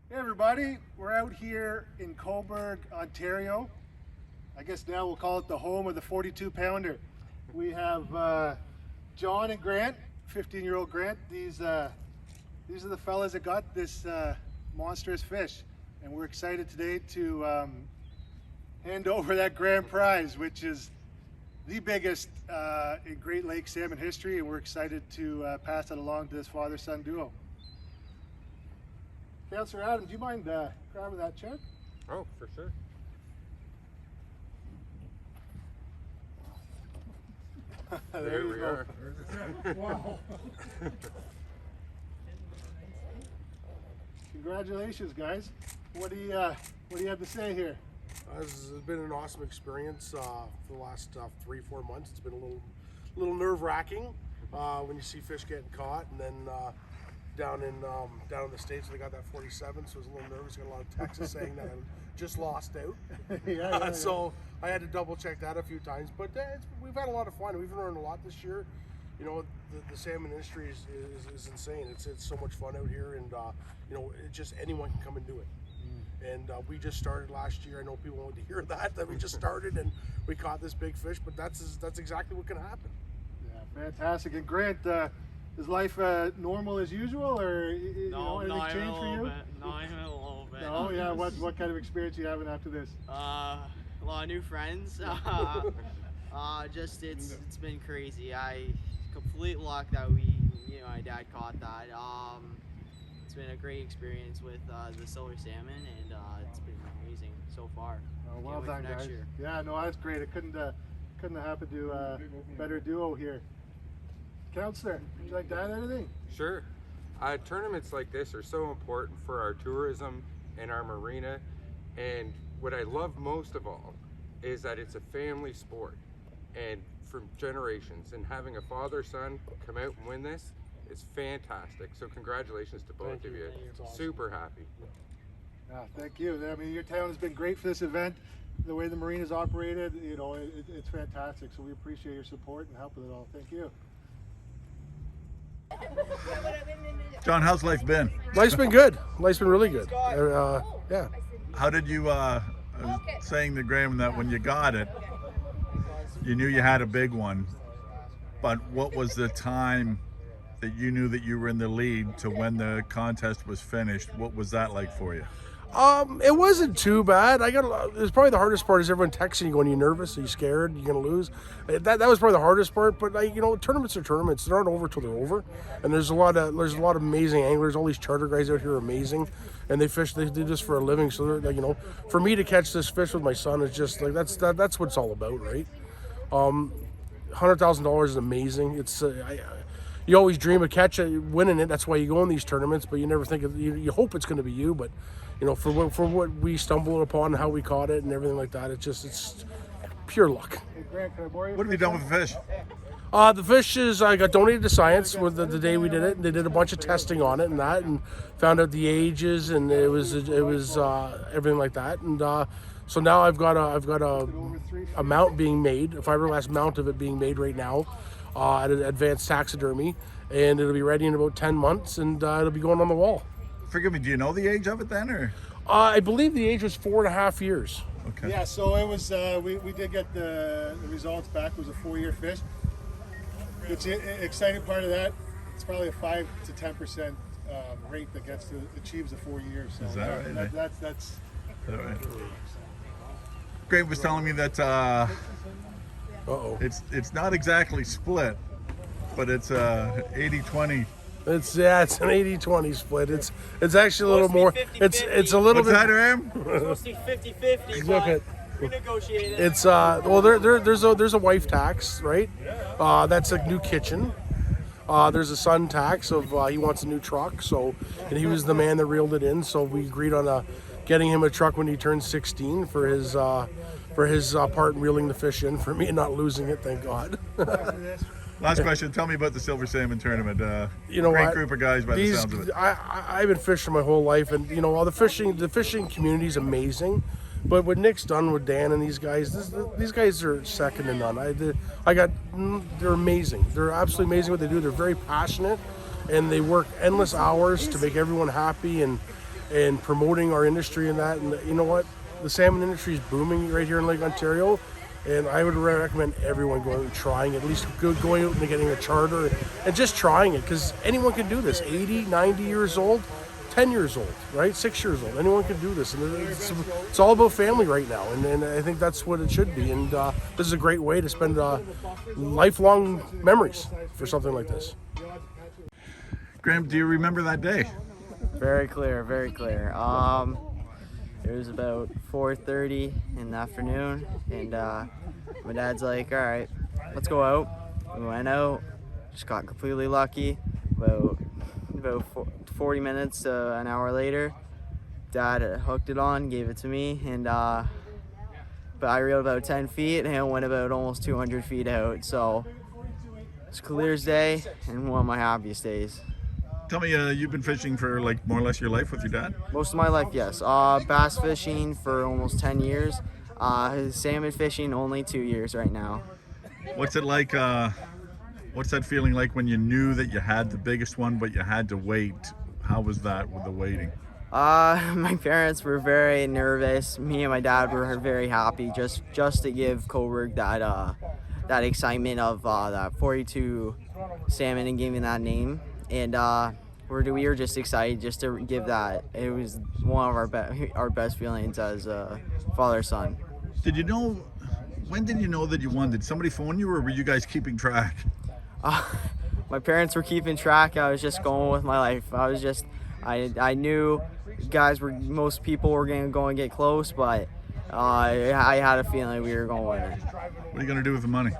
Hey everybody, we're out here in Cobourg, Ontario. I guess now we'll call it the home of the 42 pounder. We have John and Grant, 15-year-old Grant. These are the fellas that got this monstrous fish. And we're excited today to hand over that grand prize, which is the biggest in Great Lakes salmon history. And we're excited to pass it along to this father-son duo. Councillor Adam, do you mind grabbing that check? Oh, for sure. There we go. Wow. Congratulations, guys. What do you have to say here? This has been an awesome experience for the last 3-4 months. It's been a little nerve-wracking when you see fish getting caught, and then down in the States they got that 47, so I was a little nervous. Got a lot of texts saying that I just lost out. Yeah. So I had to double check that a few times, but we've had a lot of fun. We've learned a lot this year. You know, the salmon industry is insane. It's so much fun out here, and you know, just anyone can come and do it. And we just started last year. I know people want to hear that we just started and we caught this big fish, but that's exactly what can happen. Yeah, fantastic. And Grant, is life normal as usual, or anything changed for you? Not even a little bit. Oh yeah. What kind of experience are you having after this? A lot of new friends. It's been crazy. Complete luck that my dad caught that. It's been a great experience with the silver salmon, and it's been amazing so far. Oh, well Can't wait done, for next guys. year. Yeah, no, that's great. It couldn't have happened to a better duo here. Councillor, would you like to add anything? Sure. Tournaments like this are so important for our tourism and our marina. And what I love most of all is that it's a family sport and from generations. And having a father-son come out and win this is fantastic. So congratulations to both of you. Awesome. Super happy. Yeah, thank you. I mean, your town has been great for this event. The way the marina's operated, it's fantastic. So we appreciate your support and help with it all. Thank you. John, how's life been? Life's been good. Life's been really good. Yeah. How did you, I was saying to Graham that when you got it, you knew you had a big one, but what was the time that you knew that you were in the lead to when the contest was finished? What was that like for you? It wasn't too bad. It's probably the hardest part is everyone texting you going, you nervous? Are you scared? You're gonna lose? That was probably the hardest part. But tournaments are tournaments. They aren't over till they're over. And there's a lot of amazing anglers. All these charter guys out here are amazing, and they fish. They do this for a living. So they're like, for me to catch this fish with my son is just like that's what it's all about, right? $100,000 is amazing. It's you always dream of winning it. That's why you go in these tournaments, but you never think you hope it's going to be you. But for what we stumbled upon, how we caught it, and everything like that, it's pure luck. Hey, Grant, can I borrow you? What have you done with the fish? The fish I got donated to science with the day we did it. They did a bunch of testing on it and found out the ages, and it was everything like that. And so now I've got a mount being made, a fiberglass mount of it being made right now at advanced taxidermy, and it'll be ready in about 10 months, and it'll be going on the wall. Forgive me, do you know the age of it then, or? I believe the age was 4.5 years. Okay. Yeah, so it was. We did get the results back. It was a 4-year fish. The exciting part of that, it's probably a 5 to 10% rate that achieves the 4 years. So Is that right? That's All right. Graham was telling me that it's not exactly split, but it's 80-20. It's an 80-20 split. It's actually a little more. It's a little What's that, Graham? Supposed to be 50-50, Look but at- we negotiated. It's there's a wife tax, right? That's a new kitchen. There's a son tax of he wants a new truck, and he was the man that reeled it in. So we agreed on getting him a truck when he turns 16 for his part in reeling the fish in. For me, not losing it, thank God. Last question. Tell me about the Silver Salmon Tournament. You know great what? group of guys by the sounds of it. I've been fishing my whole life, and the fishing community is amazing. But what Nick's done with Dan and these guys are second to none. They're amazing. They're absolutely amazing what they do. They're very passionate, and they work endless hours to make everyone happy. And and promoting our industry and that. And you know what? The salmon industry is booming right here in Lake Ontario. And I would recommend everyone going and trying, at least going out and getting a charter and just trying it, because anyone can do this. 80, 90 years old, 10 years old, right? 6 years old. Anyone can do this. And it's all about family right now. And I think that's what it should be. And this is a great way to spend lifelong memories for something like this. Graham, do you remember that day? Very clear, very clear. It was about 4:30 in the afternoon, and my dad's like, all right, let's go out. We went out, just got completely lucky. About 40 minutes to an hour later, Dad hooked it on, gave it to me, and but I reeled about 10 feet and it went about almost 200 feet out. So it's clear as day and one of my happiest days. Tell me, you've been fishing for like more or less your life with your dad? Most of my life, yes. Bass fishing for almost 10 years. Salmon fishing only 2 years right now. What's it like? What's that feeling like when you knew that you had the biggest one, but you had to wait? How was that with the waiting? My parents were very nervous. Me and my dad were very happy just to give Cobourg that excitement of that 42 salmon and giving that name. And we were just excited just to give that. It was one of our best feelings as a father-son. Did you know? When did you know that you won? Did somebody phone you, or were you guys keeping track? My parents were keeping track. I was just going with my life. I knew most people were going to go and get close, but I had a feeling we were going to win it. What are you going to do with the money?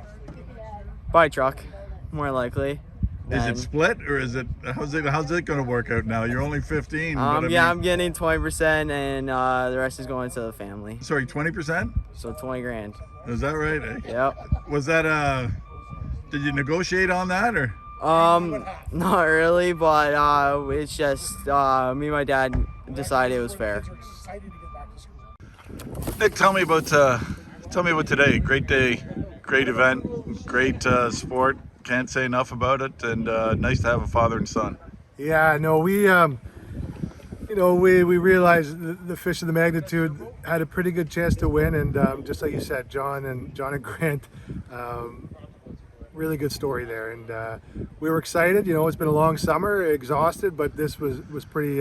Buy a truck, more likely. Is it split, or is it how's it going to work out now? You're only 15. I'm getting 20%, and the rest is going to the family. Sorry, 20%? So 20 grand. Is that right? Eh? Yep. Was that did you negotiate on that, or? Not really, but it's just me and my dad decided it was fair. Nick, tell me about today. Great day, great event, great sport. Can't say enough about it, and nice to have a father and son. Yeah, no, we realized the fish of the magnitude had a pretty good chance to win, and just like you said, John and Grant, really good story there, and we were excited. It's been a long summer, exhausted, but this was pretty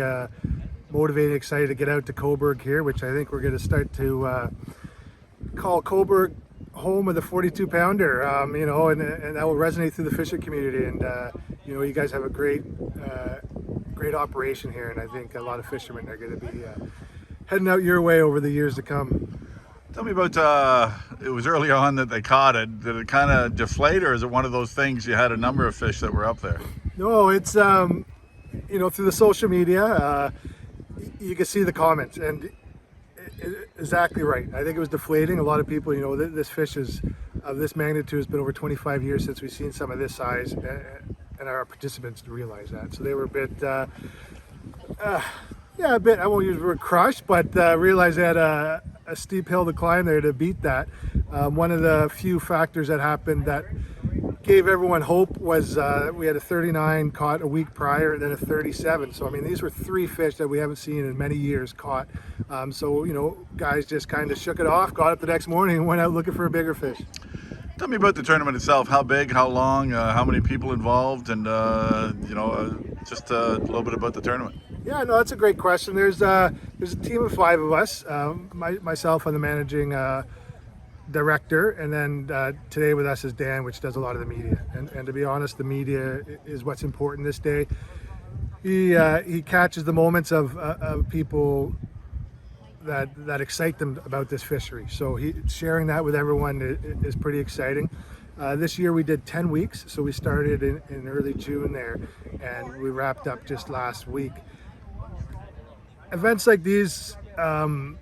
motivating, excited to get out to Cobourg here, which I think we're going to start to call Cobourg home of the 42 pounder, and that will resonate through the fishing community. And you guys have a great operation here, and I think a lot of fishermen are going to be heading out your way over the years to come. Tell me about it was early on that they caught it. Did it kind of deflate, or is it one of those things you had a number of fish that were up there? No, it's through the social media, you can see the comments, and exactly right. I think it was deflating. A lot of people, this fish is of this magnitude has been over 25 years since we've seen some of this size, and our participants realize that. So they were a bit, a bit, I won't use the word crushed, but realized they had a steep hill to climb there to beat that. One of the few factors that happened that gave everyone hope was we had a 39 caught a week prior, and then a 37. So, these were three fish that we haven't seen in many years caught. So, guys just kind of shook it off, got up the next morning, and went out looking for a bigger fish. Tell me about the tournament itself. How big, how long, how many people involved, and, just a little bit about the tournament. Yeah, no, that's a great question. There's a team of 5 of us. Myself, I'm the managing director, and then today with us is Dan, which does a lot of the media. And to be honest, the media is what's important this day. He catches the moments of people that excite them about this fishery. So sharing that with everyone is pretty exciting. This year we did 10 weeks, so we started in early June there, and we wrapped up just last week. Events like these don't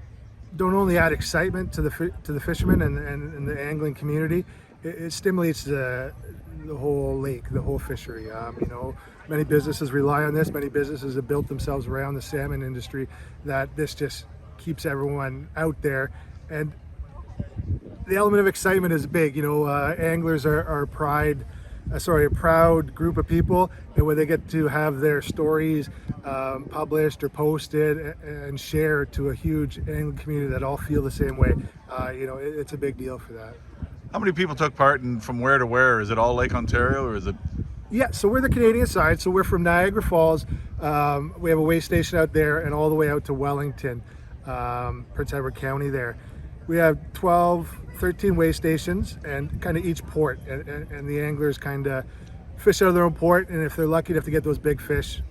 only add excitement to the fishermen and the angling community, it stimulates the whole lake, the whole fishery. Many businesses rely on this. Many businesses have built themselves around the salmon industry, that this just keeps everyone out there. And the element of excitement is big. Anglers are pride a proud group of people, and where they get to have their stories published or posted and shared to a huge angling community that all feel the same way. It's a big deal for that. How many people took part, and from where to where? Is it all Lake Ontario, or is it? Yeah, so we're the Canadian side. So we're from Niagara Falls. We have a way station out there, and all the way out to Wellington, Prince Edward County there. We have 12, 13 way stations, and kind of each port, and the anglers kind of fish out of their own port, and if they're lucky enough to get those big fish,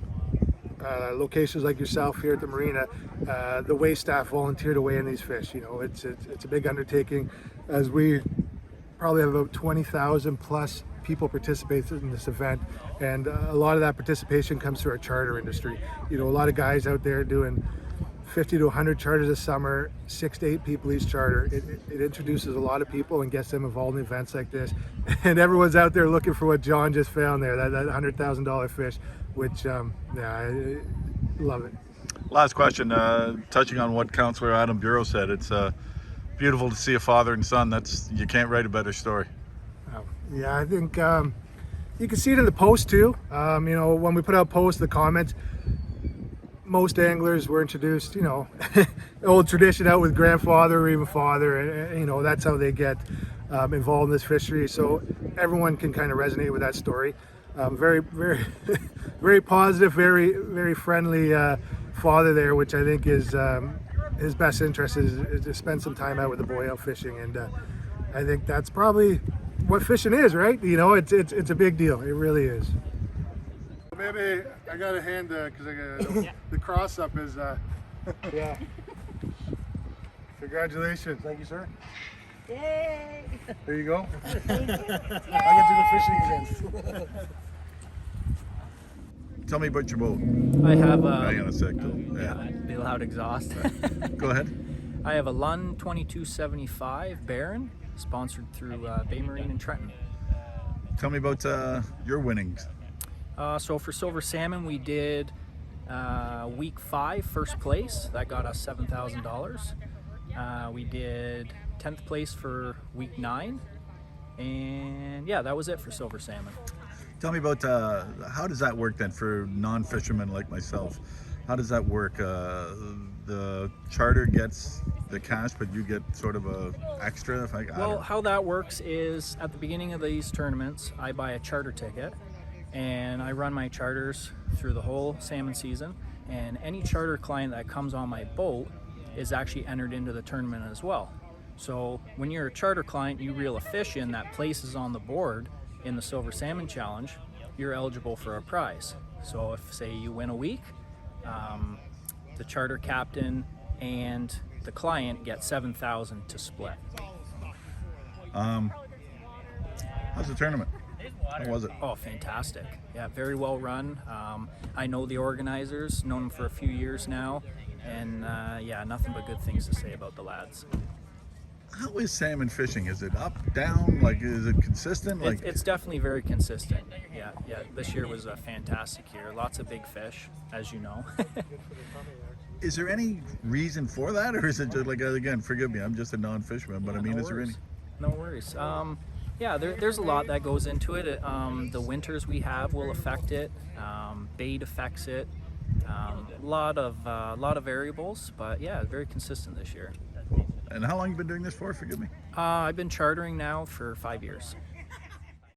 locations like yourself here at the marina, the way staff volunteer to weigh in these fish. It's a big undertaking, as we probably have about 20,000 plus people participate in this event, and a lot of that participation comes through our charter industry. A lot of guys out there doing 50 to 100 charters a summer, 6 to 8 people each charter. It introduces a lot of people and gets them involved in events like this, and everyone's out there looking for what John just found there, that $100,000 fish, which I love it. Last question, touching on what Councillor Adam Bureau said, it's beautiful to see a father and son. You can't write a better story. Yeah, I think you can see it in the post too. When we put out posts, the comments, most anglers were introduced, old tradition out with grandfather or even father, and that's how they get involved in this fishery. So everyone can kind of resonate with that story. Very, very, very positive, very, very friendly father there, which I think is his best interest is to spend some time out with the boy out fishing, and I think that's probably what fishing is, right? It's a big deal. It really is. Maybe I got a hand because the cross up is yeah. Congratulations. Thank you, sir. Yay! There you go. Yay! I get to go fishing again. Tell me about your boat. I have Hang on a sec. be loud exhaust. Go ahead. I have a Lund 2275 Baron, sponsored through Bay Marine in Trenton. Tell me about your winnings. So for silver salmon, we did week 5, first place. That got us $7,000. We did 10th place for week 9, and yeah, that was it for silver salmon. Tell me about how does that work then for non-fishermen like myself? How does that work? The charter gets the cash, but you get sort of a extra. Well, how that works is at the beginning of these tournaments, I buy a charter ticket, and I run my charters through the whole salmon season. And any charter client that comes on my boat is actually entered into the tournament as well. So when you're a charter client, you reel a fish in that places on the board in the Silver Salmon Challenge, you're eligible for a prize. So if, say, you win a week, the charter captain and the client get $7,000 to split. How's the tournament? How was it? Oh, fantastic. Yeah, very well run. I know the organizers, known them for a few years now, and yeah, nothing but good things to say about the lads. How is salmon fishing? Is it up, down? Like, is it consistent? It's definitely very consistent. Yeah. This year was a fantastic year. Lots of big fish, as you know. Is there any reason for that, or is it just like, again, forgive me, I'm just a non-fisherman, but I mean, no is there any? No worries. Yeah, there's a lot that goes into it. The winters we have will affect it. Bait affects it. A lot of variables, but yeah, very consistent this year. And how long have you been doing this for? Forgive me. I've been chartering now for 5 years.